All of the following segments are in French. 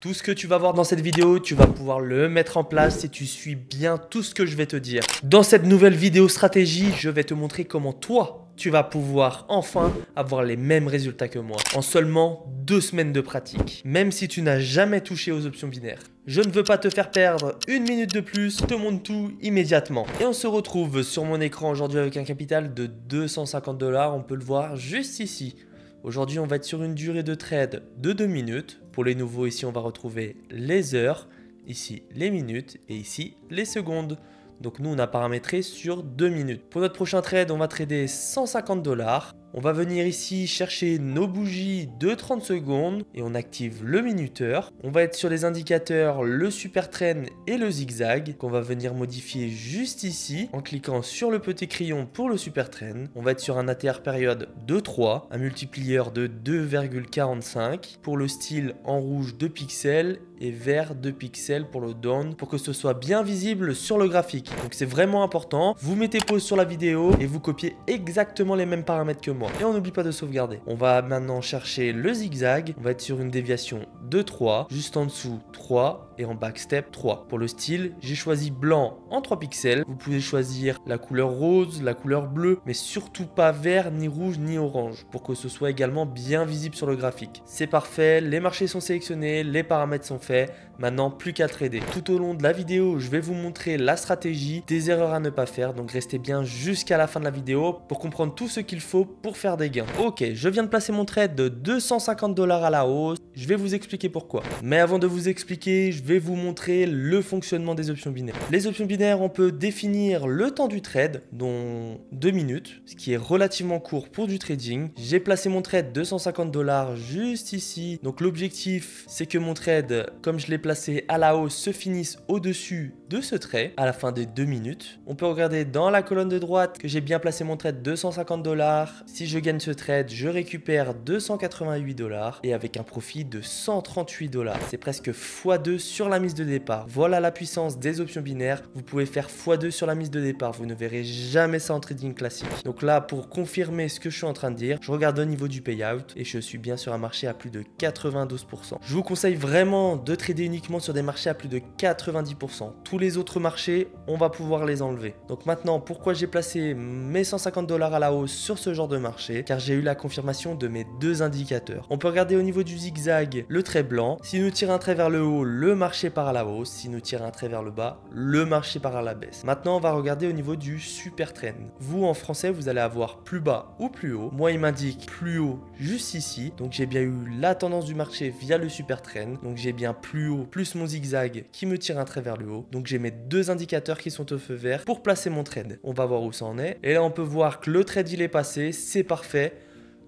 Tout ce que tu vas voir dans cette vidéo, tu vas pouvoir le mettre en place si tu suis bien tout ce que je vais te dire. Dans cette nouvelle vidéo stratégie, je vais te montrer comment toi, tu vas pouvoir enfin avoir les mêmes résultats que moi en seulement 2 semaines de pratique, même si tu n'as jamais touché aux options binaires. Je ne veux pas te faire perdre une minute de plus, je te montre tout immédiatement. Et on se retrouve sur mon écran aujourd'hui avec un capital de 250 $, on peut le voir juste ici. Aujourd'hui, on va être sur une durée de trade de 2 minutes. Pour les nouveaux, ici, on va retrouver les heures, ici les minutes et ici les secondes. Donc nous, on a paramétré sur 2 minutes. Pour notre prochain trade, on va trader 150 $. On va venir ici chercher nos bougies de 30 secondes et on active le minuteur. On va être sur les indicateurs, le super trend et le zigzag qu'on va venir modifier juste ici en cliquant sur le petit crayon pour le super trend. On va être sur un ATR période de 3, un multiplieur de 2,45 pour le style en rouge 2 pixels et vert 2 pixels pour le down pour que ce soit bien visible sur le graphique. Donc c'est vraiment important. Vous mettez pause sur la vidéo et vous copiez exactement les mêmes paramètres que moi. Et on n'oublie pas de sauvegarder. On va maintenant chercher le zigzag. On va être sur une déviation de 3, juste en dessous 3 et en backstep 3. Pour le style, j'ai choisi blanc en 3 pixels. Vous pouvez choisir la couleur rose, la couleur bleue, mais surtout pas vert, ni rouge, ni orange pour que ce soit également bien visible sur le graphique. C'est parfait, les marchés sont sélectionnés, les paramètres sont faits. Maintenant, plus qu'à trader. Tout au long de la vidéo, je vais vous montrer la stratégie, des erreurs à ne pas faire. Donc restez bien jusqu'à la fin de la vidéo pour comprendre tout ce qu'il faut pour faire des gains. Ok, je viens de placer mon trade de 250 $ à la hausse. Je vais vous expliquer pourquoi. Mais avant de vous expliquer, je vais vous montrer le fonctionnement des options binaires. Les options binaires, on peut définir le temps du trade, dont 2 minutes, ce qui est relativement court pour du trading. J'ai placé mon trade 250 $ juste ici. Donc l'objectif, c'est que mon trade, comme je l'ai placé à la hausse, se finisse au-dessus de ce trait à la fin des 2 minutes. On peut regarder dans la colonne de droite que j'ai bien placé mon trade 250 $. Si je gagne ce trade, je récupère 288 $ et avec un profit de 138 $. C'est presque x2 sur la mise de départ. Voilà la puissance des options binaires. Vous pouvez faire x2 sur la mise de départ. Vous ne verrez jamais ça en trading classique. Donc là, pour confirmer ce que je suis en train de dire, je regarde au niveau du payout et je suis bien sur un marché à plus de 92%. Je vous conseille vraiment de trader uniquement sur des marchés à plus de 90%. Tous les autres marchés, on va pouvoir les enlever. Donc maintenant, pourquoi j'ai placé mes 150 $ à la hausse sur ce genre de marché? Car j'ai eu la confirmation de mes deux indicateurs. On peut regarder au niveau du zigzag le trait blanc. Si nous tirons un trait vers le haut, le marché part à la hausse. Si nous tirons un trait vers le bas, le marché part à la baisse. Maintenant, on va regarder au niveau du super trend. Vous, en français, vous allez avoir plus bas ou plus haut. Moi, il m'indique plus haut juste ici. Donc, j'ai bien eu la tendance du marché via le super trend. Donc, j'ai bien plus haut plus mon zigzag qui me tire un trait vers le haut. Donc, j'ai mes deux indicateurs qui sont au feu vert pour placer mon trade. On va voir où ça en est. Et là, on peut voir que le trade, il est passé. C'est parfait.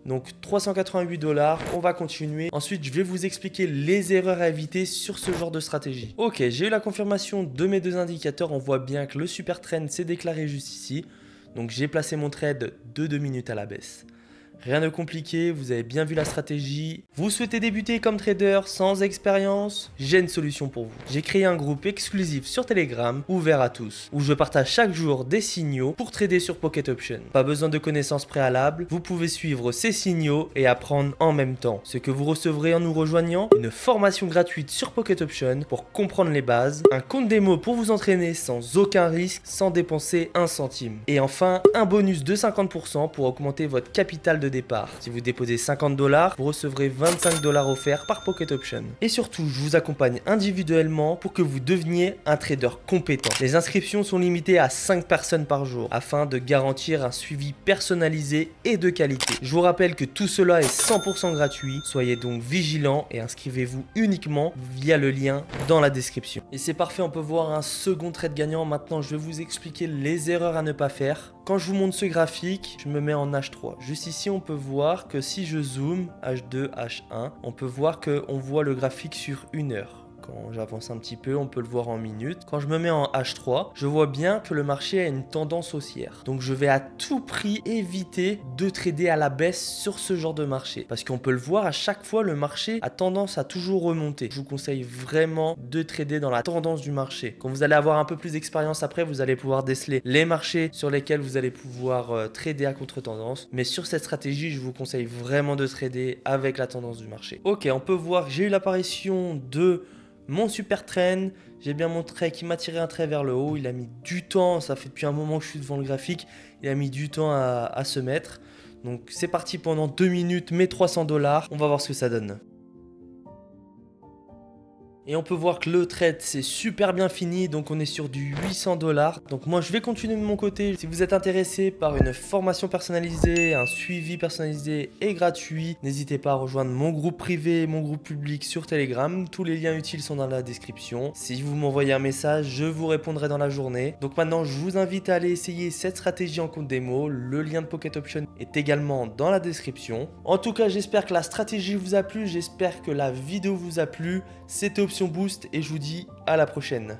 Donc 388 $, on va continuer. Ensuite, je vais vous expliquer les erreurs à éviter sur ce genre de stratégie. Ok, j'ai eu la confirmation de mes deux indicateurs. On voit bien que le super trend s'est déclaré juste ici. Donc j'ai placé mon trade de 2 minutes à la baisse. Rien de compliqué, vous avez bien vu la stratégie. Vous souhaitez débuter comme trader sans expérience? J'ai une solution pour vous. J'ai créé un groupe exclusif sur Telegram, ouvert à tous, où je partage chaque jour des signaux pour trader sur Pocket Option. Pas besoin de connaissances préalables, vous pouvez suivre ces signaux et apprendre en même temps. Ce que vous recevrez en nous rejoignant, une formation gratuite sur Pocket Option pour comprendre les bases, un compte démo pour vous entraîner sans aucun risque, sans dépenser un centime. Et enfin, un bonus de 50% pour augmenter votre capital de départ. Si vous déposez 50 $, vous recevrez 25 $ offerts par Pocket Option. Et surtout, je vous accompagne individuellement pour que vous deveniez un trader compétent. Les inscriptions sont limitées à 5 personnes par jour afin de garantir un suivi personnalisé et de qualité. Je vous rappelle que tout cela est 100% gratuit. Soyez donc vigilants et inscrivez-vous uniquement via le lien dans la description. Et c'est parfait, on peut voir un second trade gagnant. Maintenant, je vais vous expliquer les erreurs à ne pas faire. Quand je vous montre ce graphique, je me mets en H3. Juste ici, on peut voir que si je zoome H2, H1, on peut voir qu'on voit le graphique sur 1 heure. Quand j'avance un petit peu, on peut le voir en minutes. Quand je me mets en H3, je vois bien que le marché a une tendance haussière. Donc je vais à tout prix éviter de trader à la baisse sur ce genre de marché. Parce qu'on peut le voir, à chaque fois, le marché a tendance à toujours remonter. Je vous conseille vraiment de trader dans la tendance du marché. Quand vous allez avoir un peu plus d'expérience après, vous allez pouvoir déceler les marchés sur lesquels vous allez pouvoir trader à contre-tendance. Mais sur cette stratégie, je vous conseille vraiment de trader avec la tendance du marché. Ok, on peut voir que j'ai eu l'apparition de mon super trend. J'ai bien mon trait qui m'a tiré un trait vers le haut. Il a mis du temps, ça fait depuis un moment que je suis devant le graphique. Il a mis du temps à se mettre. Donc c'est parti pendant 2 minutes, mes 300 $. On va voir ce que ça donne. Et on peut voir que le trade c'est super bien fini, donc on est sur du 800 $. Donc moi je vais continuer de mon côté. Si vous êtes intéressé par une formation personnalisée, un suivi personnalisé et gratuit, n'hésitez pas à rejoindre mon groupe privé, mon groupe public sur Telegram. Tous les liens utiles sont dans la description. Si vous m'envoyez un message, je vous répondrai dans la journée. Donc maintenant je vous invite à aller essayer cette stratégie en compte démo. Le lien de Pocket Option est également dans la description. En tout cas j'espère que la stratégie vous a plu, j'espère que la vidéo vous a plu. C'était Option Boost et je vous dis à la prochaine.